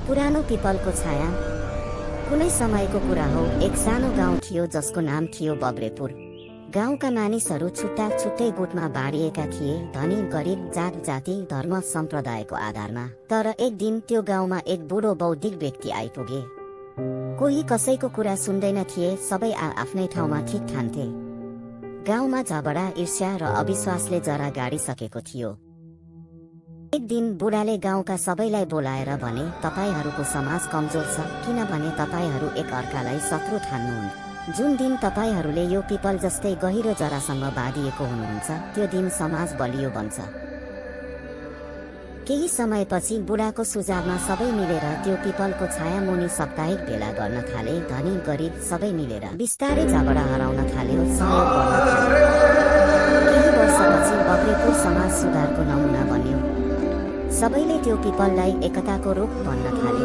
पुरानो पिपलको छाया। कुनै समयको कुरा हो, एक सानो गाउँ थियो जसको नाम थियो बब्रेपुर। गाउँका मानिसहरू छुट्टा छुट्टै गुटमा बाँडिएका थिए, धनी गरिब, जात जाति, धर्म सम्प्रदायको आधारमा। तर एक दिन त्यो गाउँमा एक बुढो बौद्धिक व्यक्ति आइपुगे। कोही कसैको कुरा सुन्दैन थिए, सबै आफ्नै ठाउँमा ठिक ठान्थे। गाउँमा झगडा, ईर्ष्या र अविश्वासले जरा गाडिसकेको थियो। एक दिन बुढाले गाउँका सबैलाई बोलाएर भने, तपाईहरूको समाज कमजोर छ, किनभने तपाईहरू एक अर्कालाई शत्रु ठान्नुहुन्छ। जुन दिन तपाईहरूले यो पिपल जस्तै गहिरो जरासँग बाँधिएको हुनुहुन्छ, त्यो दिन समाज बलियो बन्छ। केही समयपछि बुढाको सुझावमा सबै मिलेर त्यो पिपलको छाया मुनि साप्ताहिक भेला गर्न थाले। धनी गरिब सबै मिलेर बिस्तारै झगडा हराउन थाल्यो, सहयोग गर्न थाल्यो। केही वर्षपछि बब्रेपुर समाज सुधारको नमुना बन्यो। सबैले त्यो पिपललाई एकताको रूप भन्न थाले।